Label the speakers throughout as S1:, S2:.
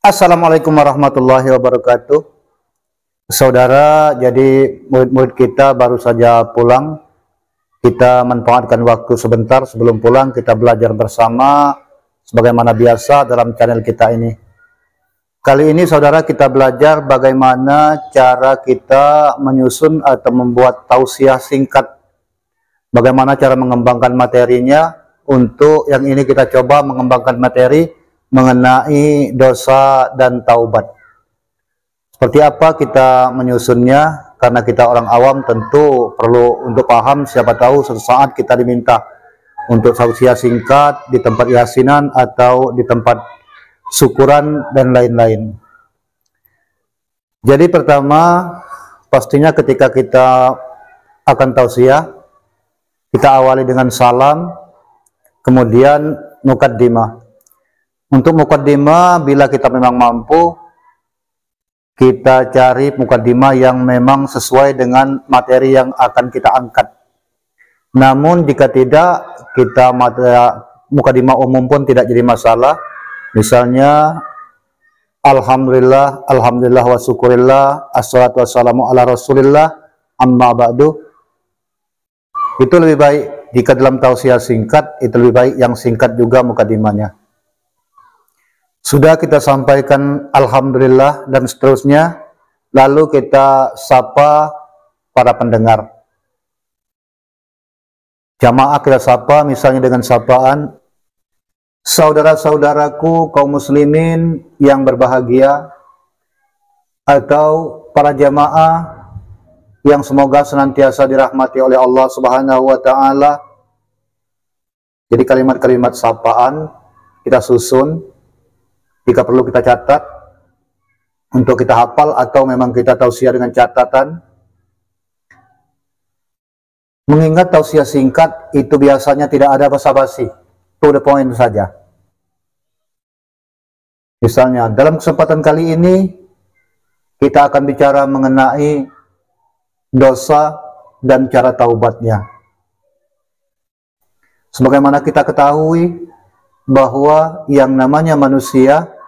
S1: Assalamualaikum warahmatullahi wabarakatuh. Saudara, jadi murid-murid kita baru saja pulang. Kita manfaatkan waktu sebentar sebelum pulang, kita belajar bersama sebagaimana biasa dalam channel kita ini. Kali ini saudara, kita belajar bagaimana cara kita menyusun atau membuat tausiah singkat. Bagaimana cara mengembangkan materinya. Untuk yang ini kita coba mengembangkan materi mengenai dosa dan taubat. Seperti apa kita menyusunnya? Karena kita orang awam tentu perlu untuk paham, siapa tahu suatu saat kita diminta untuk tausiah singkat di tempat yasinan atau di tempat syukuran dan lain-lain. Jadi pertama, pastinya ketika kita akan tausiah, kita awali dengan salam, kemudian mukaddimah. Untuk mukaddimah, bila kita memang mampu, kita cari mukaddimah yang memang sesuai dengan materi yang akan kita angkat. Namun jika tidak, kita mukaddimah umum pun tidak jadi masalah. Misalnya, Alhamdulillah, Alhamdulillah wa syukurillah, assalatu wassalamu ala rasulillah, amma ba'du. Itu lebih baik. Jika dalam tausiah singkat, itu lebih baik yang singkat juga mukaddimahnya. Sudah kita sampaikan Alhamdulillah dan seterusnya, lalu kita sapa para pendengar. Jamaah kita sapa misalnya dengan sapaan, saudara-saudaraku kaum muslimin yang berbahagia, atau para jamaah yang semoga senantiasa dirahmati oleh Allah Subhanahu wa Ta'ala. Jadi kalimat-kalimat sapaan kita susun, jika perlu kita catat untuk kita hafal atau memang kita tausiah dengan catatan. Mengingat tausiah singkat itu biasanya tidak ada basa-basi, to the point saja. Misalnya dalam kesempatan kali ini kita akan bicara mengenai dosa dan cara taubatnya. Sebagaimana kita ketahui bahwa yang namanya manusia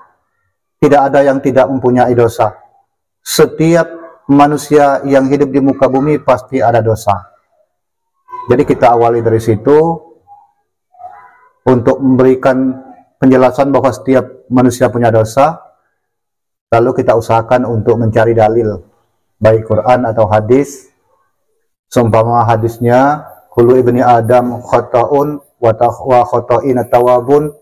S1: tidak ada yang tidak mempunyai dosa. Setiap manusia yang hidup di muka bumi pasti ada dosa. Jadi kita awali dari situ untuk memberikan penjelasan bahwa setiap manusia punya dosa. Lalu kita usahakan untuk mencari dalil, baik Quran atau hadis. Seumpama hadisnya, kullu ibni Adam khata'un wa khata'in tawabun.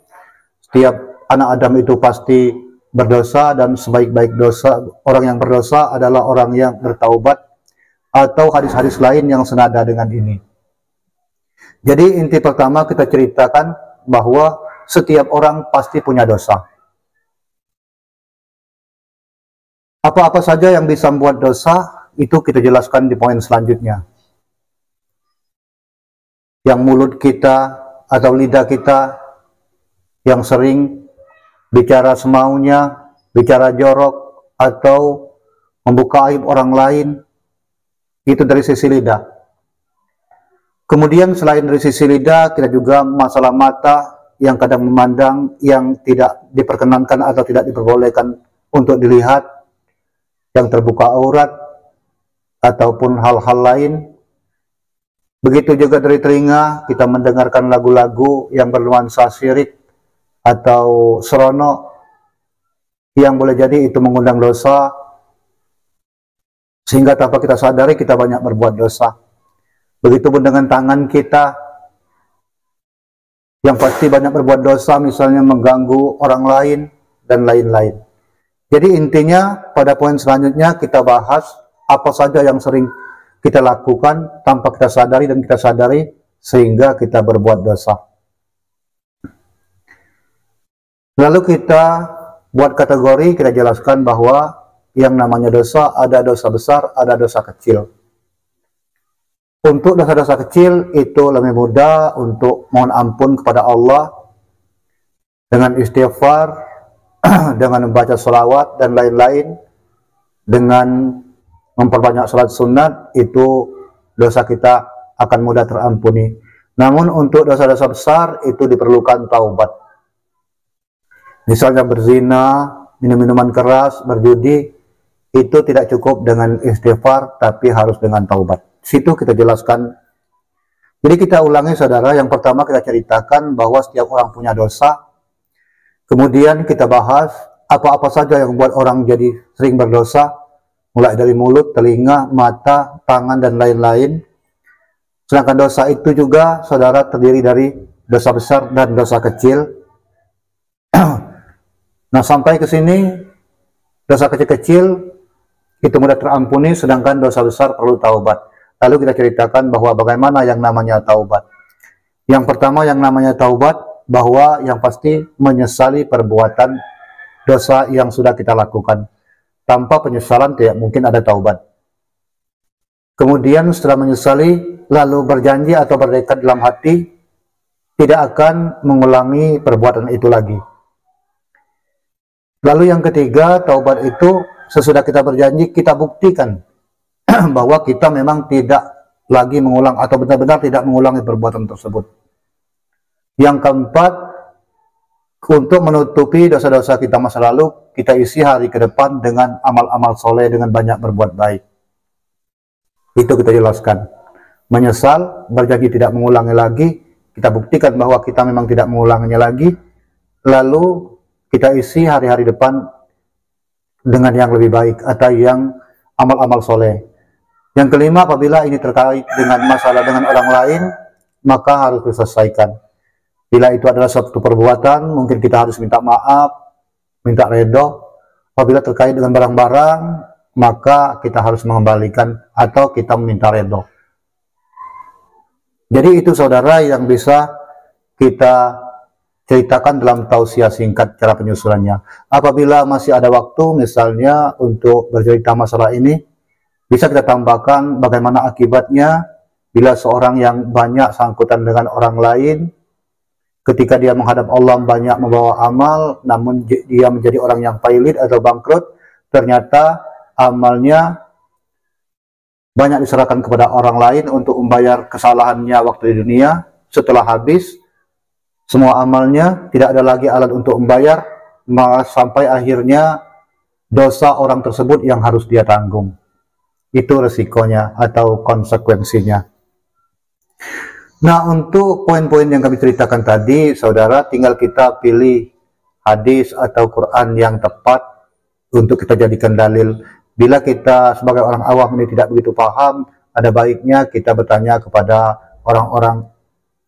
S1: Setiap anak Adam itu pasti berdosa dan sebaik-baik dosa orang yang berdosa adalah orang yang bertaubat, atau hadis-hadis lain yang senada dengan ini. Jadi inti pertama kita ceritakan bahwa setiap orang pasti punya dosa. Apa-apa saja yang bisa membuat dosa, itu kita jelaskan di poin selanjutnya. Yang mulut kita atau lidah kita yang sering bicara semaunya, bicara jorok, atau membuka aib orang lain, itu dari sisi lidah. Kemudian selain dari sisi lidah, kita juga masalah mata yang kadang memandang yang tidak diperkenankan atau tidak diperbolehkan untuk dilihat, yang terbuka aurat, ataupun hal-hal lain. Begitu juga dari telinga, kita mendengarkan lagu-lagu yang bernuansa syirik atau serono, yang boleh jadi itu mengundang dosa, sehingga tanpa kita sadari kita banyak berbuat dosa. Begitupun dengan tangan kita, yang pasti banyak berbuat dosa, misalnya mengganggu orang lain, dan lain-lain. Jadi intinya pada poin selanjutnya kita bahas apa saja yang sering kita lakukan tanpa kita sadari dan kita sadari sehingga kita berbuat dosa. Lalu kita buat kategori, kita jelaskan bahwa yang namanya dosa, ada dosa besar, ada dosa kecil. Untuk dosa-dosa kecil itu lebih mudah untuk mohon ampun kepada Allah dengan istighfar, dengan membaca sholawat dan lain-lain, dengan memperbanyak sholat sunat, itu dosa kita akan mudah terampuni. Namun untuk dosa-dosa besar itu diperlukan taubat. Misalnya berzina, minum minuman keras, berjudi, itu tidak cukup dengan istighfar, tapi harus dengan taubat. Situ kita jelaskan. Jadi kita ulangi saudara, yang pertama kita ceritakan bahwa setiap orang punya dosa. Kemudian kita bahas apa-apa saja yang membuat orang jadi sering berdosa, mulai dari mulut, telinga, mata, tangan, dan lain-lain. Sedangkan dosa itu juga saudara terdiri dari dosa besar dan dosa kecil. Nah, sampai ke sini dosa kecil-kecil itu mudah terampuni, sedangkan dosa besar perlu taubat. Lalu kita ceritakan bahwa bagaimana yang namanya taubat. Yang pertama yang namanya taubat, bahwa yang pasti menyesali perbuatan dosa yang sudah kita lakukan. Tanpa penyesalan tidak mungkin ada taubat. Kemudian setelah menyesali, lalu berjanji atau bertekad dalam hati tidak akan mengulangi perbuatan itu lagi. Lalu yang ketiga, taubat itu sesudah kita berjanji, kita buktikan bahwa kita memang tidak lagi mengulang atau benar-benar tidak mengulangi perbuatan tersebut. Yang keempat, untuk menutupi dosa-dosa kita masa lalu, kita isi hari ke depan dengan amal-amal soleh, dengan banyak berbuat baik. Itu kita jelaskan. Menyesal, berjanji tidak mengulangi lagi, kita buktikan bahwa kita memang tidak mengulanginya lagi, lalu kita isi hari-hari depan dengan yang lebih baik atau yang amal-amal soleh. Yang kelima, apabila ini terkait dengan masalah dengan orang lain, maka harus diselesaikan. Bila itu adalah suatu perbuatan, mungkin kita harus minta maaf, minta redho. Apabila terkait dengan barang-barang, maka kita harus mengembalikan atau kita meminta redho. Jadi itu saudara yang bisa kita ceritakan dalam tausiah singkat cara penyusulannya. Apabila masih ada waktu misalnya untuk bercerita masalah ini, bisa kita tambahkan bagaimana akibatnya bila seorang yang banyak sangkutan dengan orang lain, ketika dia menghadap Allah banyak membawa amal, namun dia menjadi orang yang pailit atau bangkrut, ternyata amalnya banyak diserahkan kepada orang lain untuk membayar kesalahannya waktu di dunia. Setelah habis, semua amalnya tidak ada lagi alat untuk membayar, maka sampai akhirnya dosa orang tersebut yang harus dia tanggung. Itu resikonya atau konsekuensinya. Nah, untuk poin-poin yang kami ceritakan tadi, saudara, tinggal kita pilih hadis atau Quran yang tepat untuk kita jadikan dalil. Bila kita sebagai orang awam ini tidak begitu paham, ada baiknya kita bertanya kepada orang-orang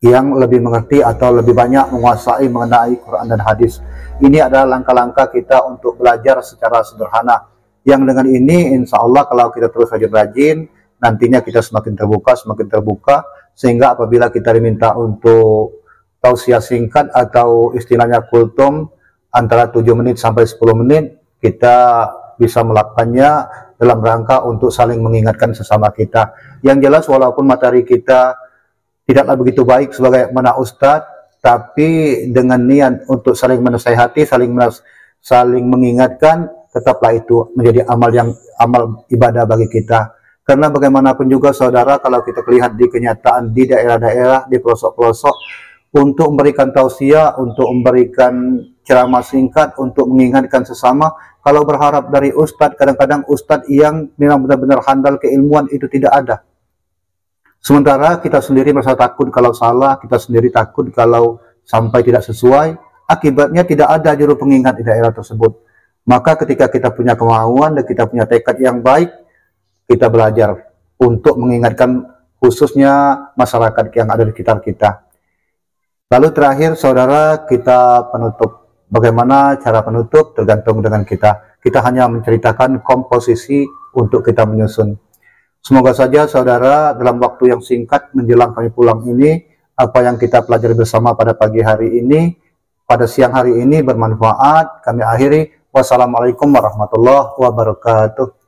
S1: yang lebih mengerti atau lebih banyak menguasai mengenai Quran dan hadis. Ini adalah langkah-langkah kita untuk belajar secara sederhana. Yang dengan ini insya Allah kalau kita terus rajin-rajin, nantinya kita semakin terbuka, sehingga apabila kita diminta untuk tausiah singkat atau istilahnya kultum antara 7 menit sampai 10 menit, kita bisa melakukannya dalam rangka untuk saling mengingatkan sesama kita. Yang jelas walaupun materi kita tidaklah begitu baik sebagai mana ustadz, tapi dengan niat untuk saling menasihati, saling mengingatkan, tetaplah itu menjadi amal ibadah bagi kita. Karena bagaimanapun juga saudara, kalau kita lihat di kenyataan di daerah-daerah, di pelosok-pelosok, untuk memberikan tausiah, untuk memberikan ceramah singkat, untuk mengingatkan sesama, kalau berharap dari ustadz, kadang-kadang ustadz yang memang benar-benar handal keilmuan itu tidak ada. Sementara kita sendiri merasa takut kalau salah, kita sendiri takut kalau sampai tidak sesuai, akibatnya tidak ada juru pengingat di daerah tersebut. Maka ketika kita punya kemauan dan kita punya tekad yang baik, kita belajar untuk mengingatkan khususnya masyarakat yang ada di sekitar kita. Lalu terakhir saudara, kita penutup. Bagaimana cara penutup tergantung dengan kita. Kita hanya menceritakan komposisi untuk kita menyusun. Semoga saja saudara dalam waktu yang singkat menjelang kami pulang ini, apa yang kita pelajari bersama pada pagi hari ini, pada siang hari ini bermanfaat. Kami akhiri. Wassalamualaikum warahmatullahi wabarakatuh.